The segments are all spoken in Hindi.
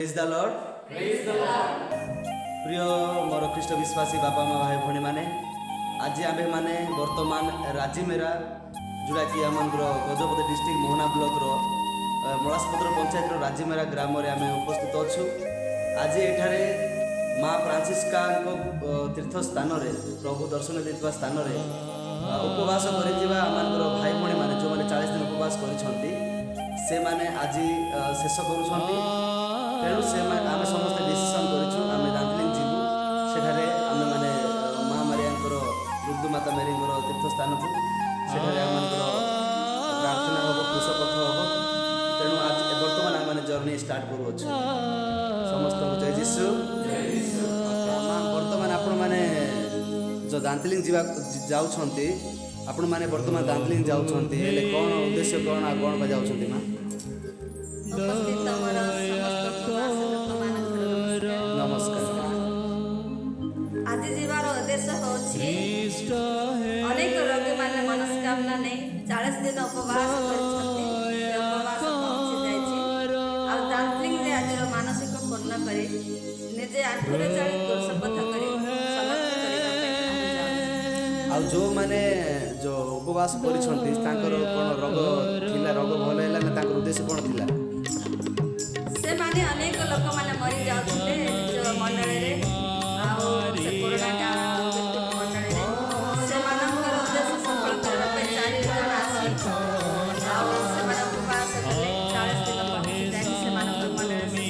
Praise the Lord. प्रिय मोर ख्रीष्ट विश्वासी बापा माँ भाई भणी मैंने आज आम मैंने बर्तमान राजीमेरा जोड़ा कि आम गजपति डिस्ट्रिक्ट मोहना ब्लॉक मलासपत्र पंचायत राजीमेरा ग्राम आम उपस्थित अच्छु। आज एठारे माँ फ्रांसिस्का तीर्थ स्थान प्रभु दर्शन देता स्थान उपवास कर भाई भाई मैंने जो मैंने 40 दिन उपवास कर आज शेष कर तेणु से आम समस्त डिसीजन करें दार्जिलिंग जीवु सेठारे आम मैंने माँ मारिया दुर्दु माता मेरी तीर्थ स्थान को सेठारे आम प्रार्थना हम कुशपथ हम तेणु आज बर्तमान आम मैंने जर्नी स्टार्ट करूँ समस्त जय जीशु। बर्तमान आपण मैंने जो दार्जिलिंग जाऊँच आपण मैंने बर्तमान दार्जिलिंग जाऊँच कौन उद्देश्य कौन आ कौन जाऊँच माँ नमस्कार। आज जीवार उद्देश्य होछि अनेक रोगी माने मनस्कामना नहीं 40 दिन उपवास करछथि उपवास पहुंची जायछि आ दार्जिलिंग रे आज मानसिक पूर्ण करी निजे आठुरे चढ़ी शपथ करी समर्पित करिबा आ जो माने जो उपवास करिसथि तांकर कोन रोग थिला रोग भल हैला ना तांकर उद्देश्य कोन थिला से माने अनेक लोक माने मरि जाउछले जो मंडल रे आउ से कोरोना काल मंडल रे से मानकर उद्देश्य सफल करबा पे 4 जन आसी आउ से माने उपवास कले 40 दिन पहुंची जाय से मानकर मंडल रे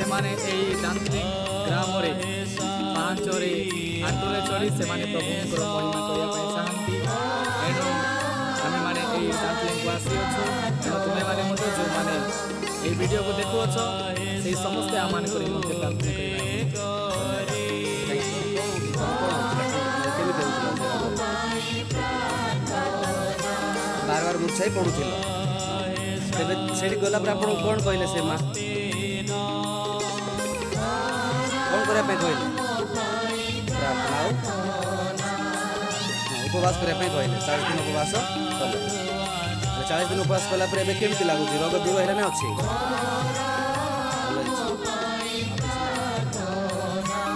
ସେମାନେ ଏଇ ଦାନ୍ତଲିଂ ଗ୍ରାମରେ ପାହାଞ୍ଚରେ ଆଣ୍ଟୁରେ ଚଢ଼ି ସେମାନେ ପ୍ରଭୁଙ୍କର ମହିମା କରିବା ପାଇଁ ଚାହାନ୍ତି। ଏଣୁ ଆମେମାନେ ଏଇ ଦାନ୍ତଲିଂକୁ ଆସିଅଛୁ। ତେଣୁ ତୁମେମାନେ ମଧ୍ୟ ଯେଉଁମାନେ এই ভিডিওକୁ ଦେଖୁଅଛ ସେଇ ସମସ୍ତେ ଆମମାନଙ୍କର ନିମନ୍ତେ ପ୍ରାର୍ଥନା ବାର ବାର ମୁର୍ଛାଇ ପଡ଼ୁଥିଲ। ତେବେ ସେଠି ଗଲା ପରେ ଆପଣଙ୍କୁ କ'ଣ କହିଲେ ସେ ମା? କ'ଣ କରିବା ପାଇଁ କହିଲେ? ପ୍ରାର୍ଥନା ଆଉ ଉପବାସ କରିବା ପାଇଁ କହିଲେ। 40 ଦିନ ଉପବାସ କଲେ। 40 ଦିନ ଉପବାସ କଲା ପରେ ଏବେ କେମିତି ଲାଗୁଛି? ରୋଗ ଦୂର ହେଲା ନା ଅଛି?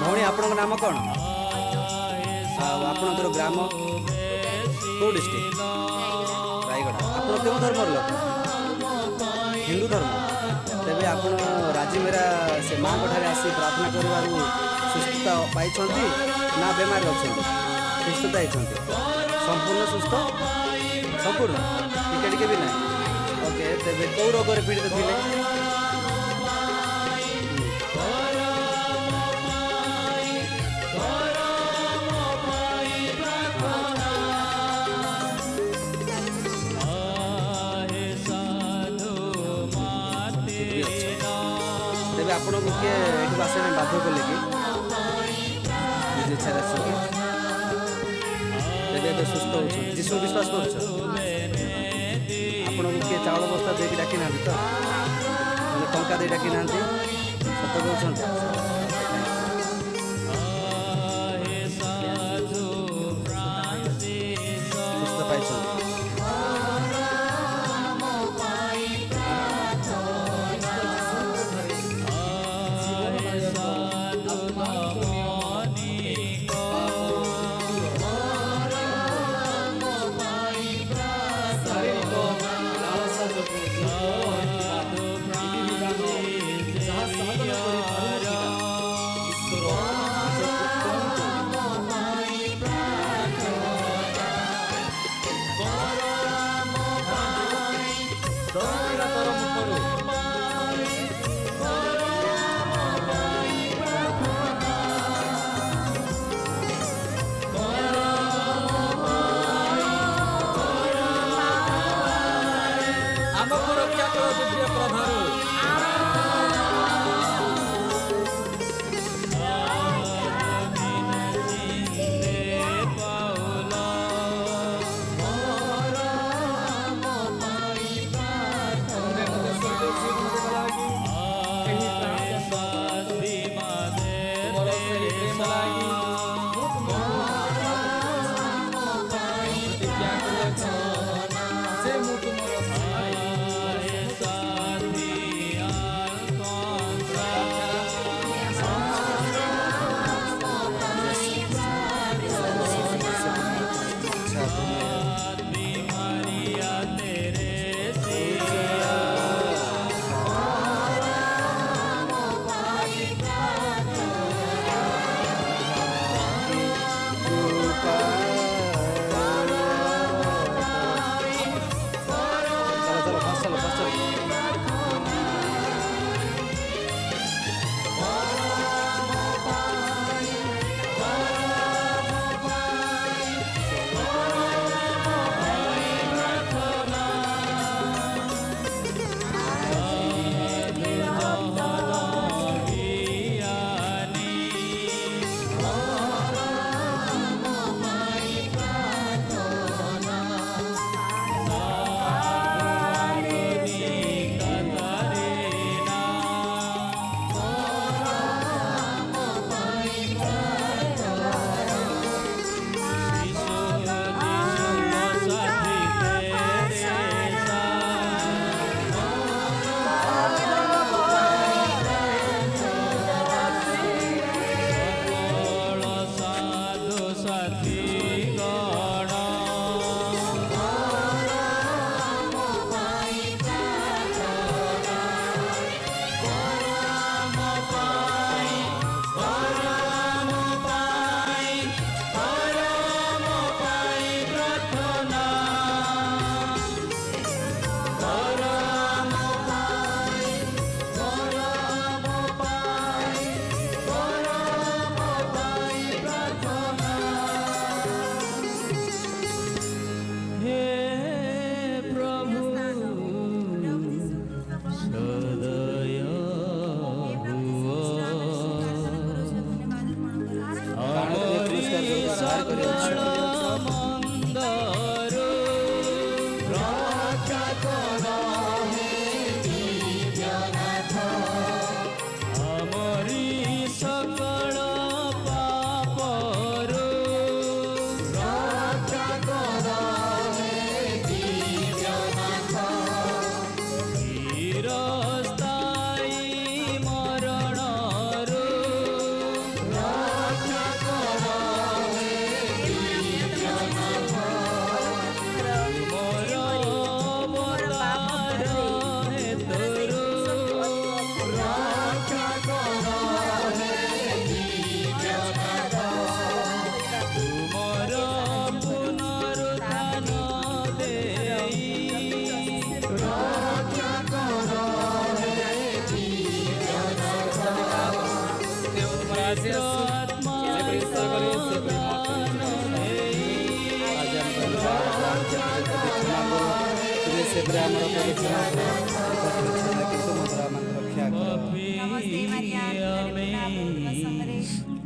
ଭଉଣୀ ଆପଣଙ୍କ ନାମ କ'ଣ? ଆଉ ଆପଣଙ୍କର ଗ୍ରାମ କେଉଁ ଡିଷ୍ଟ୍ରିକ୍ଟ? ରାୟଗଡ଼ା। ଆପଣ କେଉଁ ଧର୍ମର ଲୋକ? ହିନ୍ଦୁ ଧର୍ମ। ତେବେ ଆପଣ ରାଜିମେରା ସେ ମାଆଙ୍କ ଠାରେ ଆସି ପ୍ରାର୍ଥନା କରିବାରୁ ସୁସ୍ଥତା ପାଇଛନ୍ତି ନା ବେମାର ଅଛନ୍ତି? ସୁସ୍ଥତା ହେଇଛନ୍ତି? ସମ୍ପୂର୍ଣ୍ଣ ସୁସ୍ଥ? ସମ୍ପୂର୍ଣ୍ଣ? ଟିକେ ଟିକେ ବି ନାହିଁ? ଓକେ। ତେବେ କେଉଁ ରୋଗରେ ପୀଡ଼ିତ ଥିଲେ? ତେବେ ଆପଣଙ୍କୁ କିଏ ଏଠିକୁ ଆସିବା ପାଇଁ ବାଧ୍ୟ କଲେ କି? ନିଜ ଇଚ୍ଛାରେ ଆସିକି ତେବେ ଏବେ ସୁସ୍ଥ ହେଉଛନ୍ତି? ଯୀଶୁ ବିଶ୍ୱାସ କରୁଛ? ଆପଣଙ୍କୁ କିଏ ଚାଉଳ ବସ୍ତା ଦେଇକି ଡାକି ନାହାନ୍ତି ତ? ନହେଲେ ଟଙ୍କା ଦେଇ ଡାକି ନାହାନ୍ତି? ସତ କହୁଛନ୍ତି? ସୁସ୍ଥ ପାଇଛନ୍ତି? ଆସି ଆସୁ ଯେପରି ସ୍ୱର୍ଗରେ ସେପରି ଆଜି ଆମେ ତୁମେ ସେପରି ଆମର ପବିତ୍ର କିନ୍ତୁ ମଧୁର ମାନଙ୍କୁ ରକ୍ଷା କର। ନମସ୍ତେ ମାରିଆ ସଂଗରେ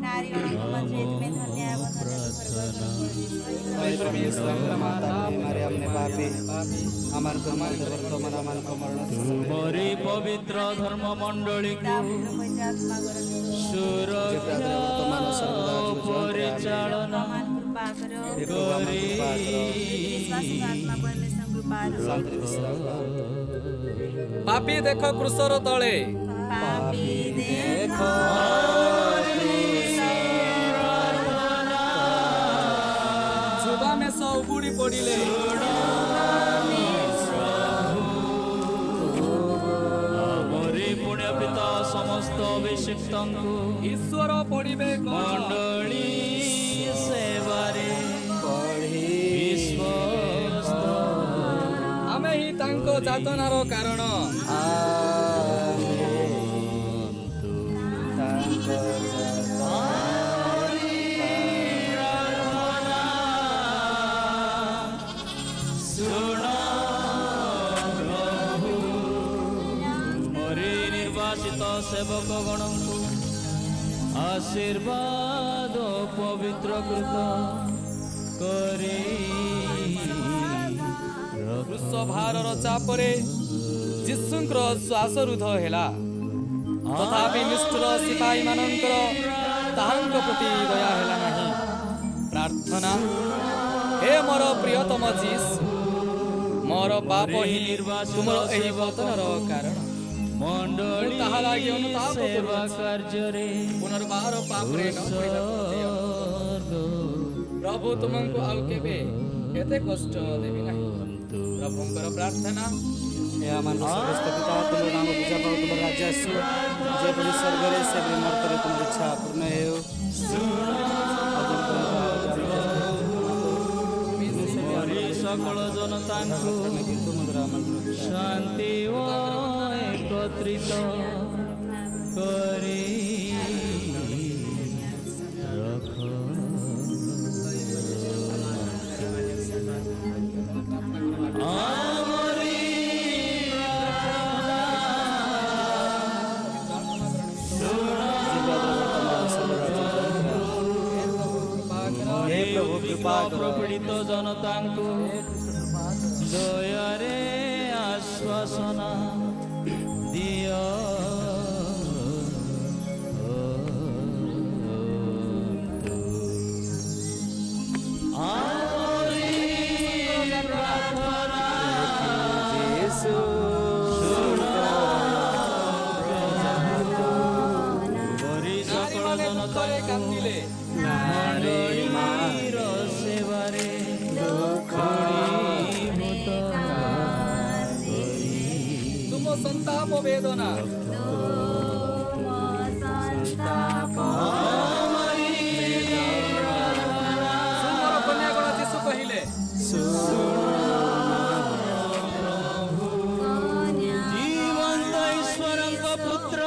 ନାରୀମାନଙ୍କ ମଧ୍ୟରେ ତୁମେ ଧନ୍ୟ ଏବଂ परमेश्वर माता मारियम ने पापी अमर को मर्द वर्तमान अमर को मरण परि पवित्र धर्म मंडली को सुरक्षा परिचालना पापी देखो क्रूसर तले पापी देखो जुबा में सौ बुड़ी पड़िले हमरे पुण्य पिता समस्त अभिषिक्त ईश्वर पड़िबे मंडली सेवारे विश्वस्त आमे ही तांको जातनार कारण सेवक गण आशीर्वाद पवित्र कृत करी भारर चापरे जीशुंकर श्वास रुद्ध हेला तथापि निष्ठुर सिपाही मानकर ताहांक प्रति दया हेला नहीं। प्रार्थना हे मोर प्रियतम जीसु मोर पाप ही तुमर एही वतनर कारण मंडली ताहा लागि अनुताप सेवा करूछि। कार्य पुनर्बार पापरे न पड़िବାକୁ प्रभु तुमको आउ केबे एते कष्ट देबी नाही। प्रभुंकर प्रार्थना हे आमान समस्त पिता तुम नाम पूजा पाओ तुम राज्य आसु जेपरि स्वर्गरे सेपरि मर्त्यरे तुम इच्छा पूर्ण हेउ सकल जनता शांति व एकत्रित करी प्रपीड़ित जनता दयारे आश्वासना दिया संताप वेदना सुंदर कन्यागण जीशु कहिले जीवंत ईश्वर पुत्र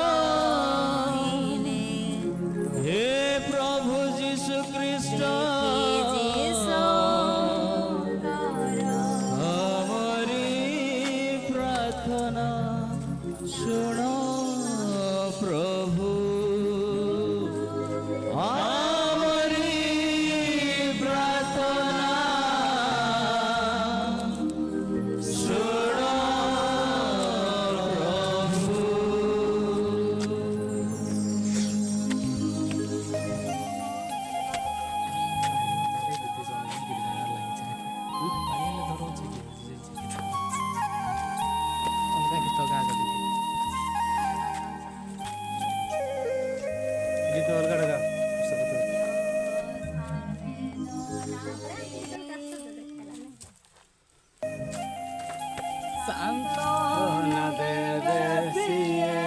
हे प्रभु जीशु ख्रीष्ट हमारी प्रार्थना सुनो प्रभु हमारी प्रार्थना सुनो सांत्वना दे दे सिए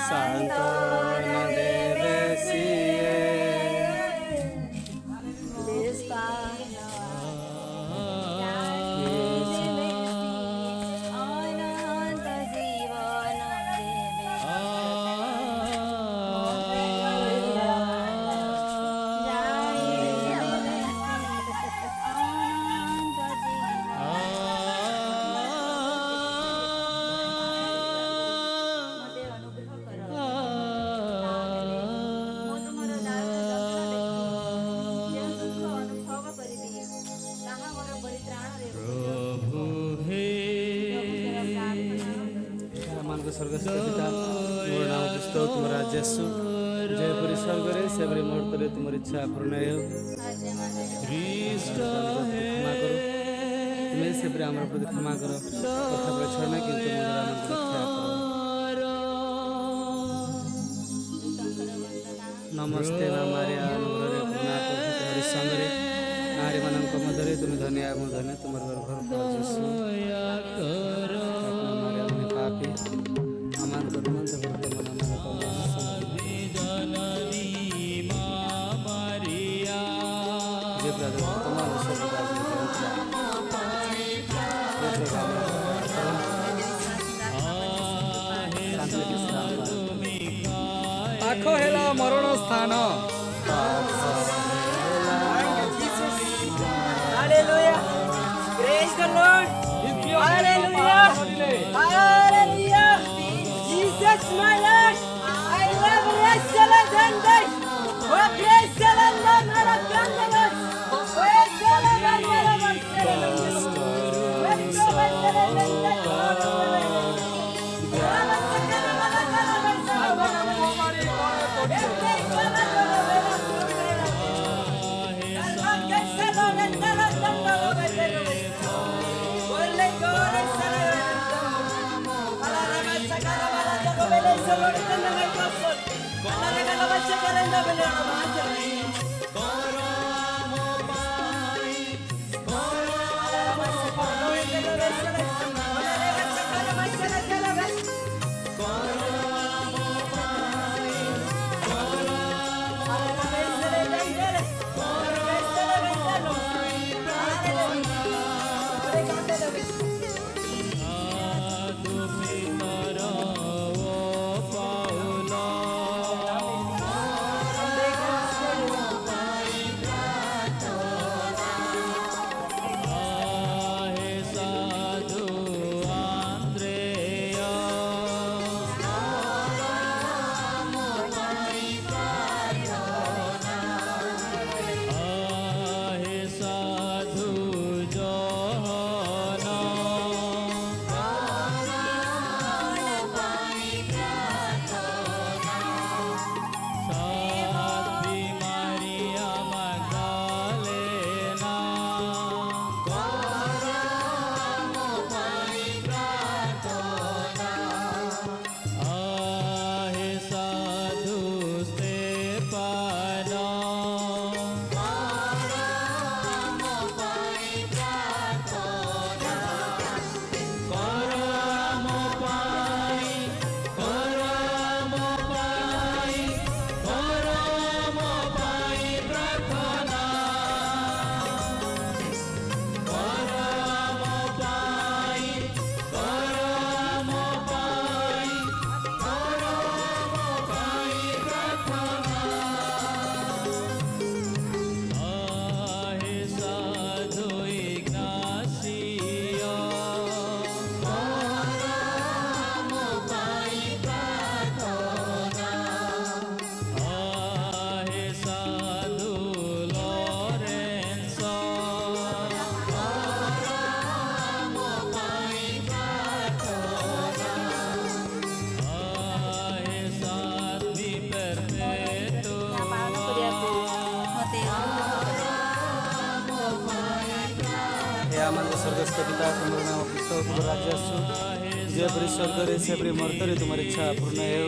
सांत्वना दे दे सिए स्वर्गस्थ पिता मोर नाम पुस्तक तुम राज्य आसु जयपरि स्वर्ग सेपरि मुहूर्त तुम इच्छा पूर्ण हो क्षमा करो तुम्हें सेपरि आम प्रति क्षमा कर कथा पर छड़ना किंतु रक्षा करो नमस्ते मारिया अनुग्रह पूर्ण हरि संगरे नारी मानक मध्य तुम धन्य मु धन्य तुम पापी आमान ପାଖ ହେଲା ମରଣ ସ୍ଥାନ Hallelujah. Praise the Lord. Hallelujah. Hallelujah. Jesus, my Lord. I love excellent and best. Oh, praise the Lord, Lord. Praise the स्वर्गस्थ पिता तुम नाम पुस्तक तुम राज्य आसु जयपरि स्वर्ग सेपरि मुहूर्त तुम इच्छा पूर्ण हो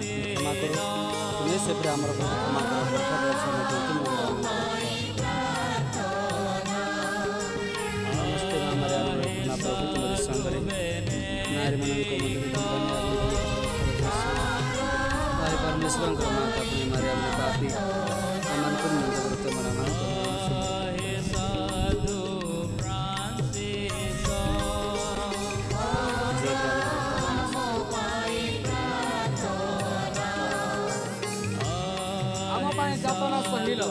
क्षमा करो तुम्हें से फिर हमारा क्षमा करो नमस्ते हमारे ना प्रभु तुम्हारे संग रे नारी मन को भाई परमेश्वर को माता अपने मारे हमने पापी अमन को मंद करो तुम्हारा मान ଆମ ପାଇଁ ଯାତନା ସହିଲ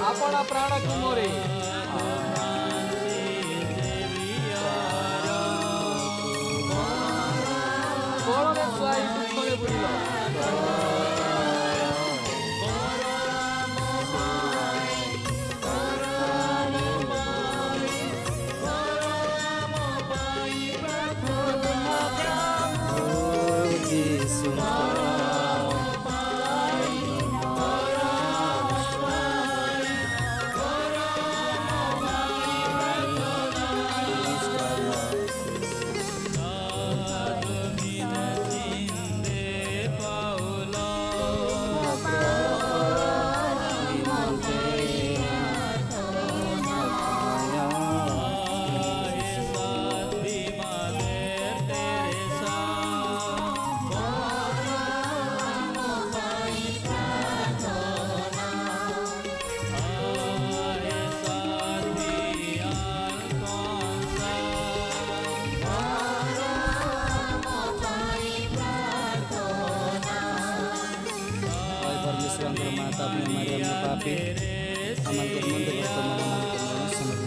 ଆପଣ ପ୍ରାଣକୁ ମୋରେ କୋଳରେ ଶୁଆଇ ଦୁଃଖରେ ବୁଡ଼ିଲ माता अपने मारे हमने पापी अमल को मंद वर्तमान अमल को समझ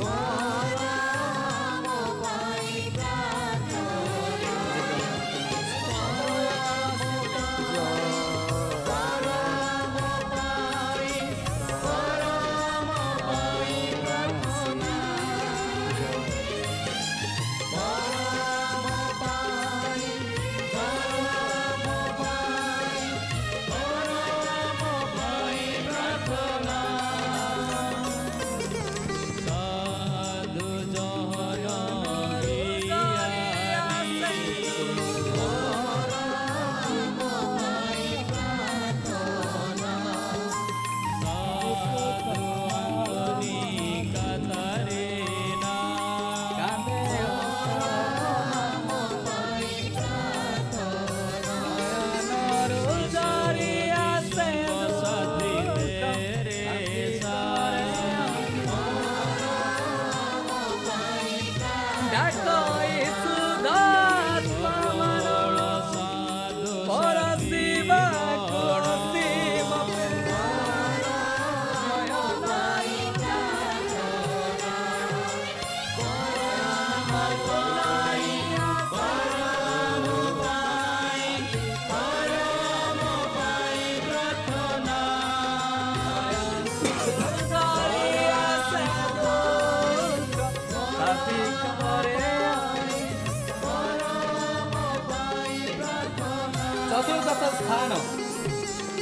ଚତୁର୍ଦଶ ସ୍ଥାନ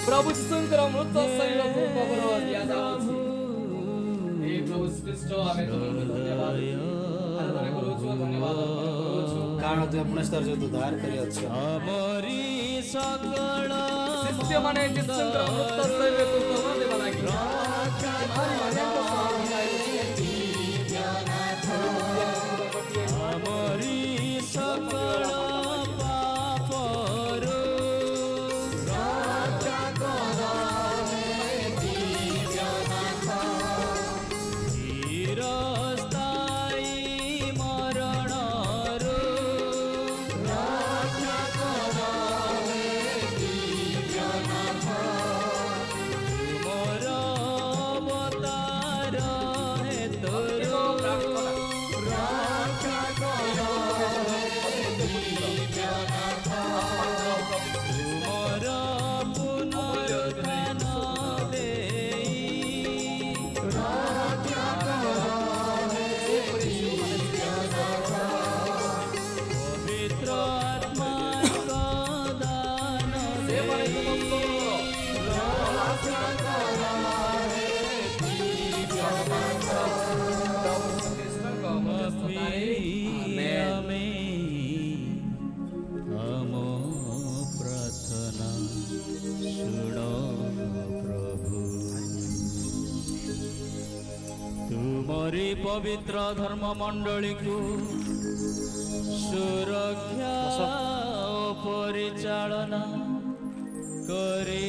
ପ୍ରଭୁ ଯୀଶୁଙ୍କର ମୃତ ଶରୀରକୁ କବର ଦିଆଯାଉଛି हे प्रभु श्रीकृष्ण ଆମେ ତୁମକୁ ଧନ୍ୟବାଦ ଆରାଧନା କରୁଛୁ ଧନ୍ୟବାଦ କରୁଛୁ କାରଣ ତୁମେ ପୁନଃ ଯୋଉ ଉଦ୍ଧାର କରି ଅଛ ଆମରି ସକଳ ଶିଷ୍ୟମାନେ ଯୀଶୁଙ୍କର ମୃତ ଶରୀରକୁ କବର ଦେବା ଲାଗି ମାରି ମାରିଆଙ୍କ ଆମରି ସକଳ ପାପରୁ ରକ୍ଷା କର ଚିରସ୍ଥାୟୀ ମରଣରୁ ରକ୍ଷା କର ତୁମ ଆମରି ପବିତ୍ର ଧର୍ମ ମଣ୍ଡଳୀକୁ ସୁରକ୍ଷା ଓ ପରିଚାଳନା କରି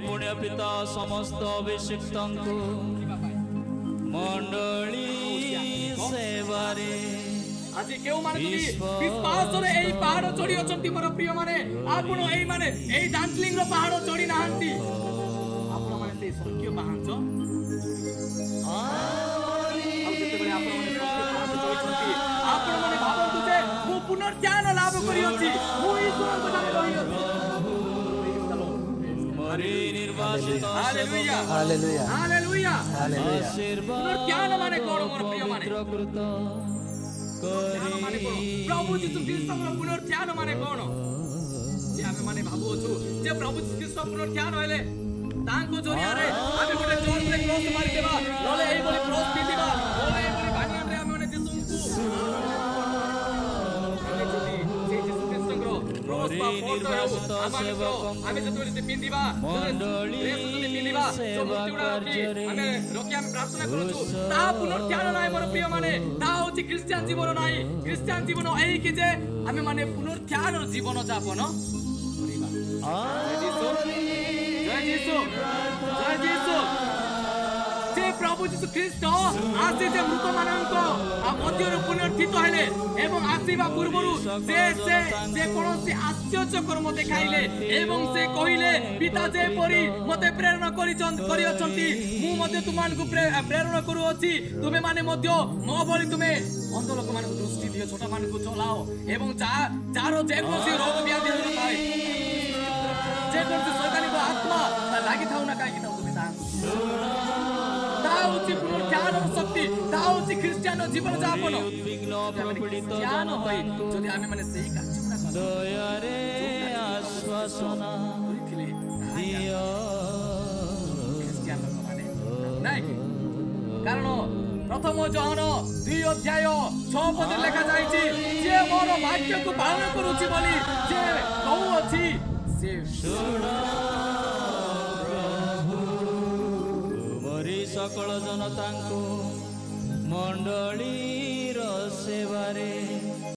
पुण्य पिता समस्त अभिषिक्त मंडली सेवारे আজি কেউমানে যদি বিশ্বাসরে এই পাহাড় চড়ি অছন্তি মোর প্রিয় মানে আপন এই মানে এই দান্তলিং র পাহাড় চড়ি নাহান্তি আপন মানে সেই সত্য পাহাড় আপন মানে ভাবন্তু যে মু পুনর্জ্ঞান লাভ করি অছি মু ଈଶ୍ୱରଙ୍କ ଠାରେ ରହି ଅଛି मरी निर्वासित हालेलुया हालेलुया हालेलुया हालेलुया पुनर्ज्ञान माने कोन मोर प्रिय माने प्रभु जीशु ख्रीष्ट पुनर्ज्ञान माने कोन जे आमे माने भाबु छु जे प्रभु जीशु ख्रीष्ट पुनर्ज्ञान होले तांको जरिया रे आमे गोटे चर्च रे क्रॉस मारि देबा नले एई बोली क्रॉस पिदिबा नले एई बोली बानियान रे आमे माने जीशु आमे जतोले से पिंदिबा मंडली पिंदिबा समस्तुडा आमे लोके आमे प्रार्थना करूछु ता पुनर्ज्ञान नाय मोर प्रिय माने ता होची ख्रिस्टियन जीवन नाय ख्रिस्टियन जीवन एई कि जे आमे माने पुनर्ज्ञान जीवन जापन करिबा जय जीसु जय जीसु जे प्रभु जीसु ख्रीष्ट आसे जे मृत मानक मध्य पुनर्थित हेले एवं आसीबा पूर्वरु जे कोनोसी आश्चर्य कर्म देखाइले एवं से कहिले पिता जे परी मते प्रेरणा करियछंती मु मते तुमानकु प्रेरणा करू अछि तुमे माने मध्य मो बली तुमे अंध लोक मानकु दृष्टि दियो छोटा मानकु चलाओ एवं जारो जे कोनोसी रोग व्याधि थाए जे कोनोसी शैतानी को आत्मा लागि थाउ ना काई थाउ तुमे ताउची पुनर्ज्ञान शक्ति ताउची ख्रिस्टियन जीवन जापन उद्विग्न प्रपीडित ज्ञान होई जदि आमे माने सेही कार्य दयारे आश्वासना दियो ख्रिस्टियन लोक माने नाइ कारण प्रथम जहन 2 अध्याय 6 पद लेखा जाईची जे मोर वाक्य को पालन करूची बोली जे कहू अछि से सकल जनता मंडली सेवारे